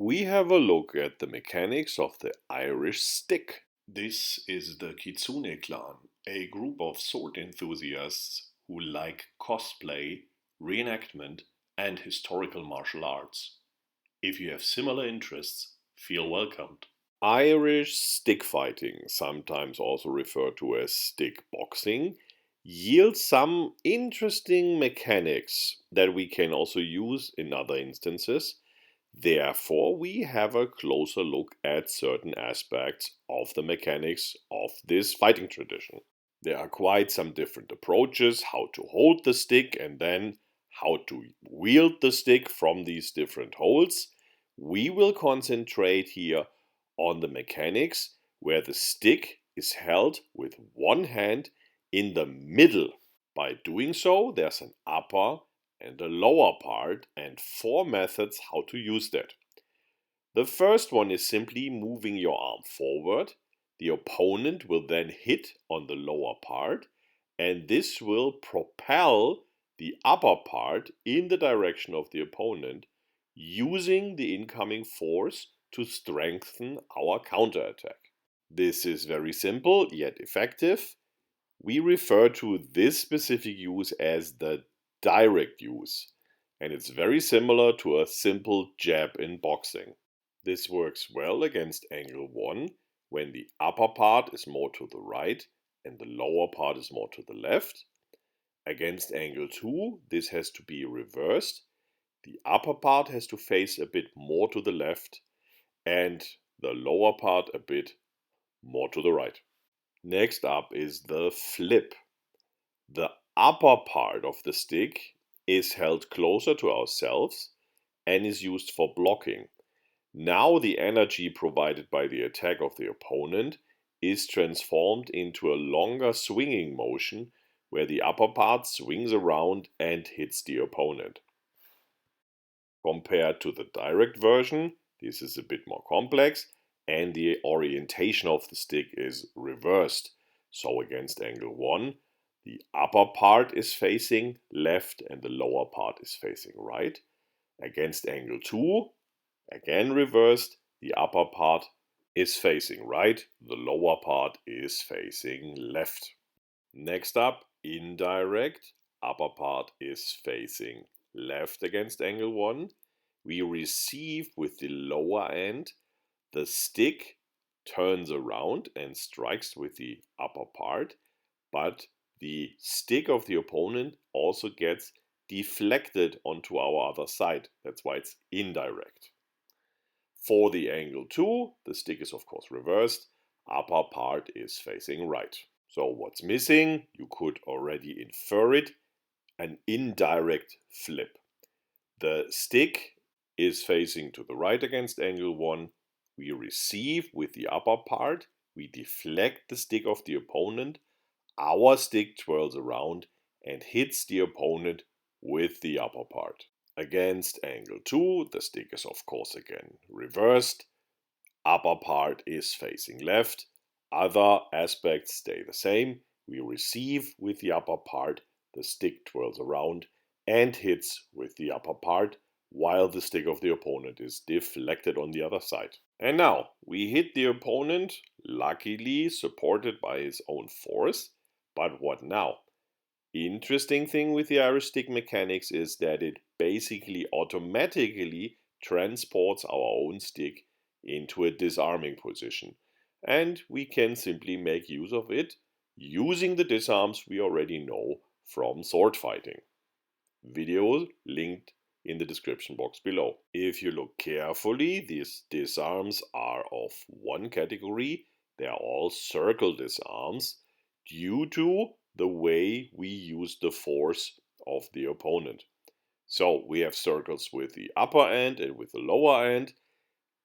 We have a look at the mechanics of the Irish stick. This is the Kitsune clan, a group of sword enthusiasts who like cosplay, reenactment, and historical martial arts. If you have similar interests, feel welcomed. Irish stick fighting, sometimes also referred to as stick boxing, yields some interesting mechanics that we can also use in other instances. Therefore, we have a closer look at certain aspects of the mechanics of this fighting tradition. There are quite some different approaches how to hold the stick and then how to wield the stick from these different holds. We will concentrate here on the mechanics where the stick is held with one hand in the middle. By doing so, there's an upper and a lower part and four methods how to use that. The first one is simply moving your arm forward. The opponent will then hit on the lower part, and this will propel the upper part in the direction of the opponent, using the incoming force to strengthen our counterattack. This is very simple yet effective. We refer to this specific use as the direct use, and it's very similar to a simple jab in boxing. This works well against angle 1 when the upper part is more to the right and the lower part is more to the left. Against angle 2, this has to be reversed. The upper part has to face a bit more to the left and the lower part a bit more to the right. Next up is the flip. The upper part of the stick is held closer to ourselves and is used for blocking. Now the energy provided by the attack of the opponent is transformed into a longer swinging motion where the upper part swings around and hits the opponent. Compared to the direct version, this is a bit more complex and the orientation of the stick is reversed. So against angle 1, the upper part is facing left and the lower part is facing right. Against angle 2, again reversed, the upper part is facing right, the lower part is facing left. Next up, indirect, upper part is facing left against angle 1. We receive with the lower end, the stick turns around and strikes with the upper part, but the stick of the opponent also gets deflected onto our other side. That's why it's indirect. For the angle 2, the stick is of course reversed, upper part is facing right. So what's missing? You could already infer it, an indirect flip. The stick is facing to the right against angle 1. We receive with the upper part, we deflect the stick of the opponent, our stick twirls around and hits the opponent with the upper part. Against angle 2, the stick is of course again reversed, upper part is facing left, other aspects stay the same. We receive with the upper part, the stick twirls around and hits with the upper part, while the stick of the opponent is deflected on the other side. And now, we hit the opponent, luckily supported by his own force, but what now? Interesting thing with the Irish stick mechanics is that it basically automatically transports our own stick into a disarming position, and we can simply make use of it using the disarms we already know from sword fighting. Video linked in the description box below. If you look carefully, these disarms are of one category. They are all circle disarms due to the way we use the force of the opponent. So we have circles with the upper end and with the lower end,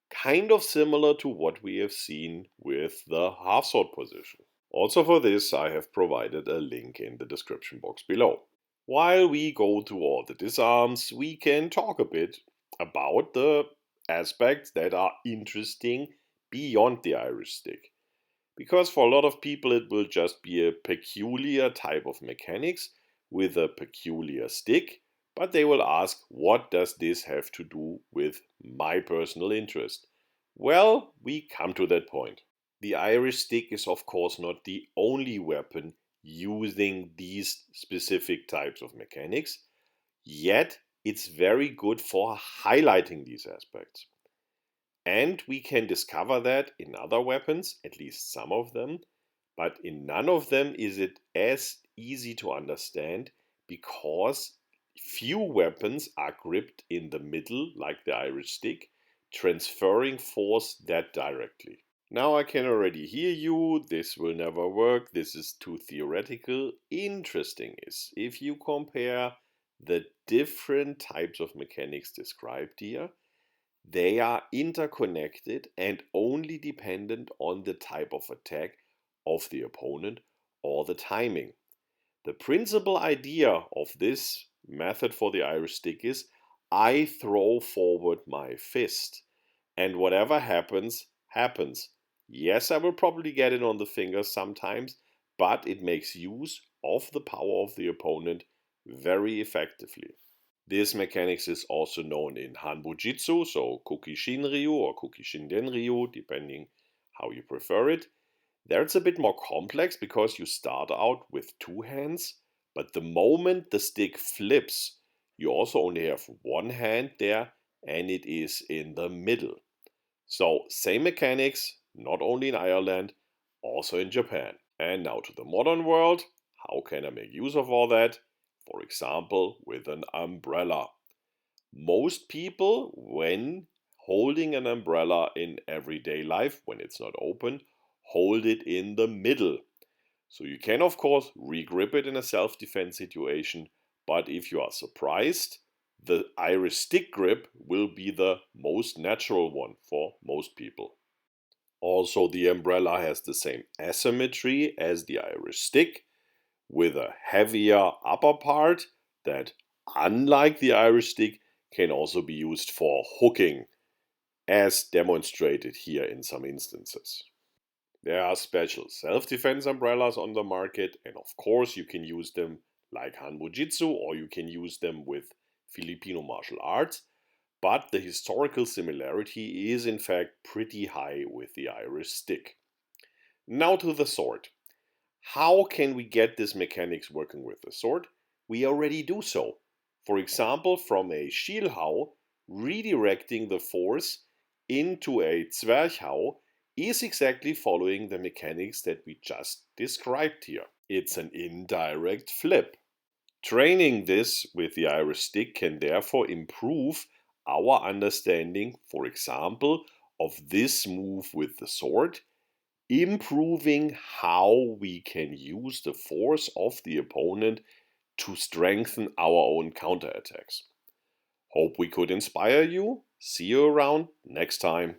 kind of similar to what we have seen with the Halfsword position. Also for this, I have provided a link in the description box below. While we go through all the disarms, we can talk a bit about the aspects that are interesting beyond the Irish stick. Because for a lot of people it will just be a peculiar type of mechanics with a peculiar stick, but they will ask, what does this have to do with my personal interest? Well, we come to that point. The Irish stick is of course not the only weapon using these specific types of mechanics, yet it's very good for highlighting these aspects. And we can discover that in other weapons, at least some of them, but in none of them is it as easy to understand because few weapons are gripped in the middle, like the Irish stick, transferring force that directly. Now I can already hear you, this will never work, this is too theoretical. Interesting is, if you compare the different types of mechanics described here, they are interconnected and only dependent on the type of attack of the opponent or the timing. The principal idea of this method for the Irish stick is I throw forward my fist, and whatever happens, happens. Yes, I will probably get it on the fingers sometimes, but it makes use of the power of the opponent very effectively. This mechanics is also known in Hanbujitsu, so Kukishin-ryu or Kukishinden-ryu, depending how you prefer it. There it's a bit more complex because you start out with two hands, but the moment the stick flips, you also only have one hand there and it is in the middle. So same mechanics, not only in Ireland, also in Japan. And now to the modern world. How can I make use of all that? For example, with an umbrella. Most people, when holding an umbrella in everyday life, when it's not open, hold it in the middle. So you can, of course, regrip it in a self-defense situation, but if you are surprised, the Irish stick grip will be the most natural one for most people. Also, the umbrella has the same asymmetry as the Irish stick, with a heavier upper part that, unlike the Irish stick, can also be used for hooking, as demonstrated here in some instances. There are special self-defense umbrellas on the market, and of course you can use them like Hanbujitsu or you can use them with Filipino martial arts, but the historical similarity is in fact pretty high with the Irish stick. Now to the sword. How can we get this mechanics working with the sword? We already do so. For example, from a Schielhau, redirecting the force into a Zwerchhau is exactly following the mechanics that we just described here. It's an indirect flip. Training this with the Irish stick can therefore improve our understanding, for example, of this move with the sword, improving how we can use the force of the opponent to strengthen our own counterattacks. Hope we could inspire you. See you around next time.